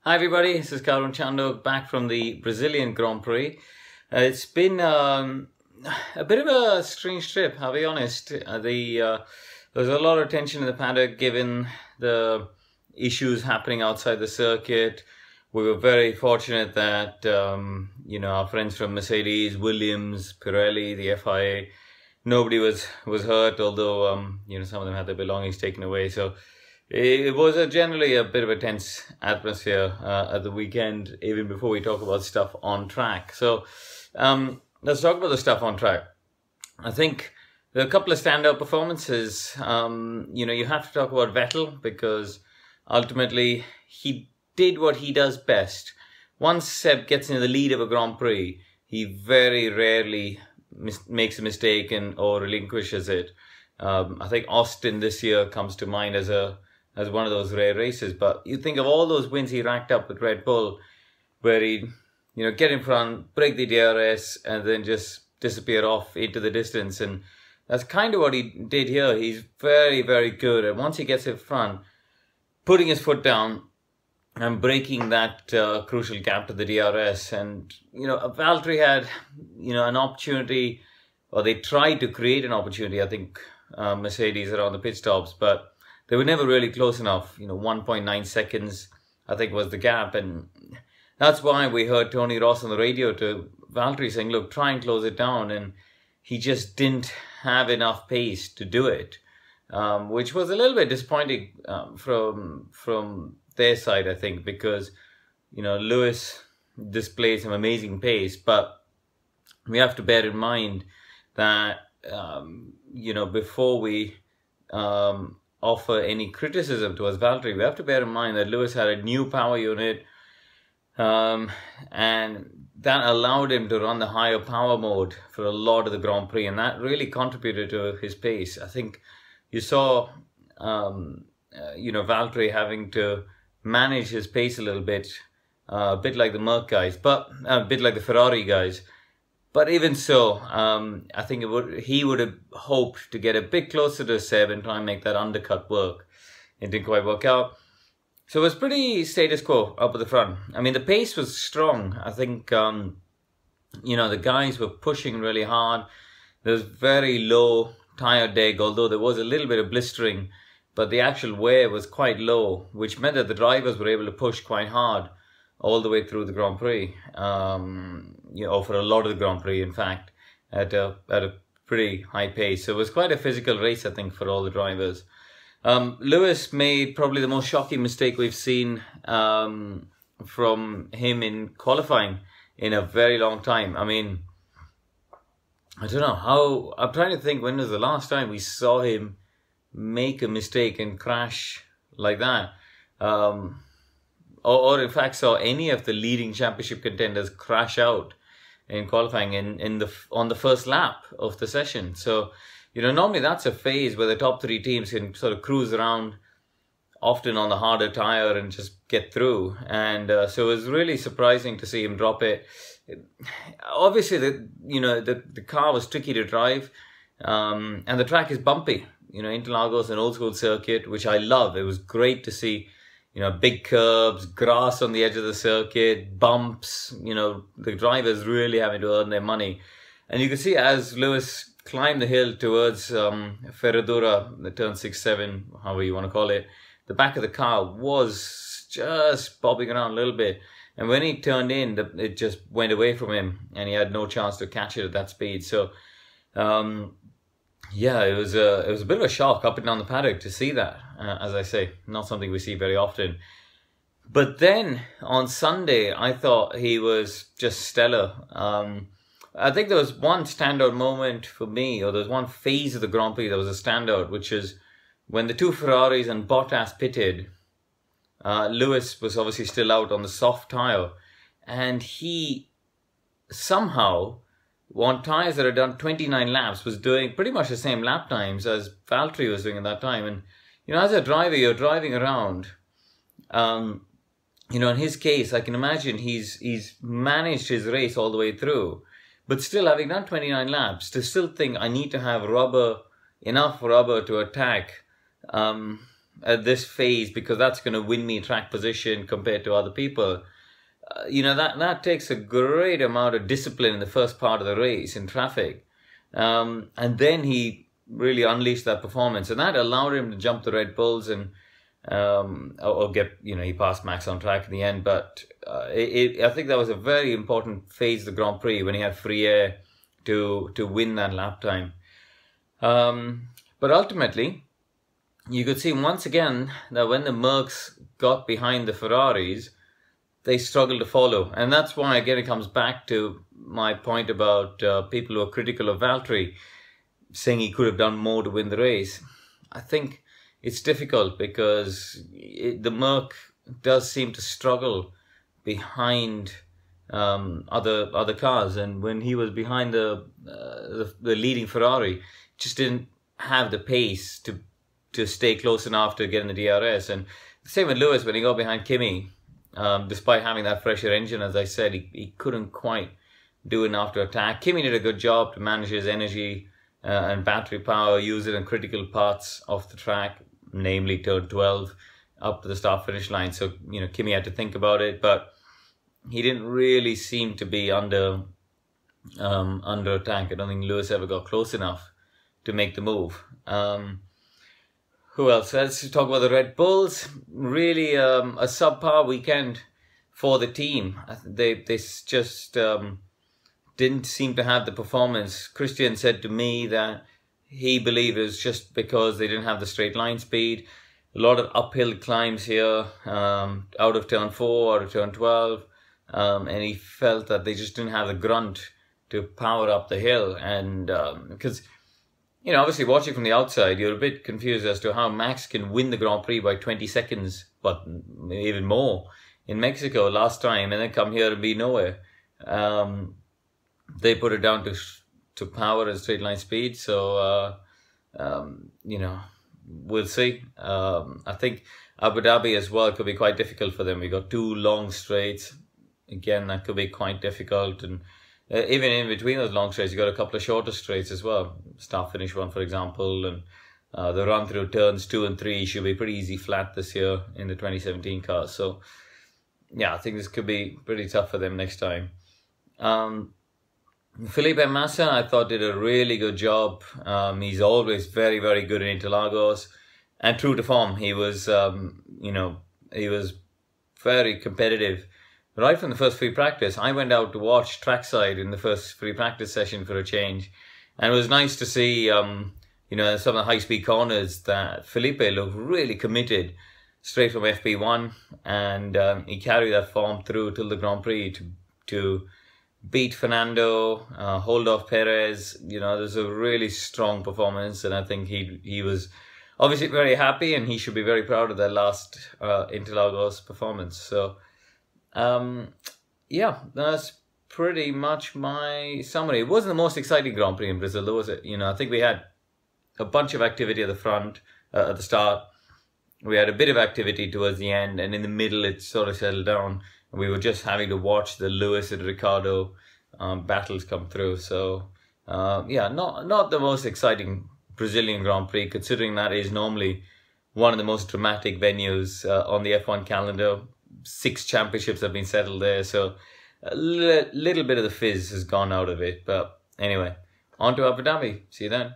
Hi everybody, this is Karun Chandhok back from the Brazilian Grand Prix. It's been a bit of a strange trip, I'll be honest. There was a lot of tension in the paddock given the issues happening outside the circuit. We were very fortunate that our friends from Mercedes, Williams, Pirelli, the FIA, nobody was hurt, although some of them had their belongings taken away. So it was generally a bit of a tense atmosphere at the weekend, even before we talk about stuff on track. So let's talk about the stuff on track. I think there are a couple of standout performances. You have to talk about Vettel because ultimately he did what he does best. Once Seb gets into the lead of a Grand Prix, he very rarely makes a mistake or relinquishes it. I think Austin this year comes to mind as one of those rare races. But you think of all those wins he racked up with Red Bull, where he get in front, break the DRS, and then just disappear off into the distance. And that's kind of what he did here. He's very, very good at, once he gets in front, putting his foot down and breaking that crucial gap to the DRS. And Valtteri had an opportunity, or they tried to create an opportunity, I think, Mercedes around the pit stops, but they were never really close enough. 1.9 seconds, I think, was the gap. And that's why we heard Tony Ross on the radio to Valtteri saying, look, try and close it down. And he just didn't have enough pace to do it, which was a little bit disappointing from their side, I think, because, Lewis displayed some amazing pace. But we have to bear in mind that, before we offer any criticism towards Valtteri, we have to bear in mind that Lewis had a new power unit, and that allowed him to run the higher power mode for a lot of the Grand Prix, and that really contributed to his pace. I think you saw, Valtteri having to manage his pace a little bit, a bit like the Merc guys, but a bit like the Ferrari guys. But even so, I think he would have hoped to get a bit closer to Seb and try and make that undercut work. It didn't quite work out. So it was pretty status quo up at the front. I mean, the pace was strong. I think, the guys were pushing really hard. There was very low tire deg, although there was a little bit of blistering. But the actual wear was quite low, which meant that the drivers were able to push quite hard all the way through the Grand Prix, for a lot of the Grand Prix, in fact, at a pretty high pace. So it was quite a physical race, I think, for all the drivers. Lewis made probably the most shocking mistake we've seen from him in qualifying in a very long time. I mean, I don't know how, I'm trying to think when was the last time we saw him make a mistake and crash like that. Or in fact saw any of the leading championship contenders crash out in qualifying on the first lap of the session. So, normally that's a phase where the top three teams can sort of cruise around, often on the harder tire, and just get through. And so it was really surprising to see him drop it. Obviously, the car was tricky to drive, and the track is bumpy. Interlagos, an old school circuit, which I love. It was great to see. Big curbs, grass on the edge of the circuit, bumps, the drivers really having to earn their money. And you can see as Lewis climbed the hill towards Ferradura, the turn 6-7, however you want to call it, the back of the car was just bobbing around a little bit. And when he turned in, it just went away from him and he had no chance to catch it at that speed. So, yeah, it was a bit of a shock up and down the paddock to see that. As I say, not something we see very often. But then on Sunday, I thought he was just stellar. I think there was one standout moment for me, or there was one phase of the Grand Prix that was a standout, which is when the two Ferraris and Bottas pitted. Lewis was obviously still out on the soft tyre, and he somehow, on tyres that had done 29 laps, was doing pretty much the same lap times as Valtteri was doing at that time. And, as a driver, you're driving around. In his case, I can imagine he's managed his race all the way through. But still, having done 29 laps, to still think I need to have enough rubber to attack at this phase because that's going to win me track position compared to other people. That takes a great amount of discipline in the first part of the race in traffic. And then he really unleashed that performance, and that allowed him to jump the Red Bulls and he passed Max on track in the end. But I think that was a very important phase of the Grand Prix when he had free air to win that lap time. But ultimately, you could see once again that when the Mercs got behind the Ferraris, they struggled to follow. And that's why, again, it comes back to my point about people who are critical of Valtteri, saying he could have done more to win the race. I think it's difficult because the Merc does seem to struggle behind other cars. And when he was behind the leading Ferrari, just didn't have the pace to stay close enough to get in the DRS. And the same with Lewis when he got behind Kimi. Despite having that fresher engine, as I said, he couldn't quite do enough to attack. Kimi did a good job to manage his energy and battery power, use it in critical parts of the track, namely turn 12 up to the start-finish line. So, Kimi had to think about it, but he didn't really seem to be under attack. I don't think Lewis ever got close enough to make the move. Who else? Let's talk about the Red Bulls. Really a subpar weekend for the team. They just didn't seem to have the performance. Christian said to me that he believed it was just because they didn't have the straight line speed. A lot of uphill climbs here, out of turn 4, out of turn 12. And he felt that they just didn't have the grunt to power up the hill. And because... obviously watching from the outside, you're a bit confused as to how Max can win the Grand Prix by 20 seconds, but even more in Mexico last time, and then come here and be nowhere. They put it down to power and straight line speed, so, we'll see. I think Abu Dhabi as well could be quite difficult for them. We got 2 long straights. Again, that could be quite difficult, and even in between those long straights, you got a couple of shorter straights as well. Start-finish one, for example, and the run through turns 2 and 3 should be pretty easy flat this year in the 2017 cars. So, yeah, I think this could be pretty tough for them next time. Felipe Massa, I thought, did a really good job. He's always very, very good in Interlagos, and true to form. He was, he was very competitive. Right from the first free practice, I went out to watch trackside in the first free practice session for a change. And it was nice to see, some of the high-speed corners that Felipe looked really committed straight from FP1. And he carried that form through till the Grand Prix to beat Fernando, hold off Perez. There's a really strong performance. And I think he was obviously very happy, and he should be very proud of that last Interlagos performance. So... yeah, that's pretty much my summary. It wasn't the most exciting Grand Prix in Brazil, though, was it? I think we had a bunch of activity at the front, at the start. We had a bit of activity towards the end, and in the middle it sort of settled down. We were just having to watch the Lewis and Ricciardo battles come through. So, yeah, not the most exciting Brazilian Grand Prix, considering that is normally one of the most dramatic venues on the F1 calendar. 6 championships have been settled there, so a little bit of the fizz has gone out of it. But anyway, on to Abu Dhabi. See you then.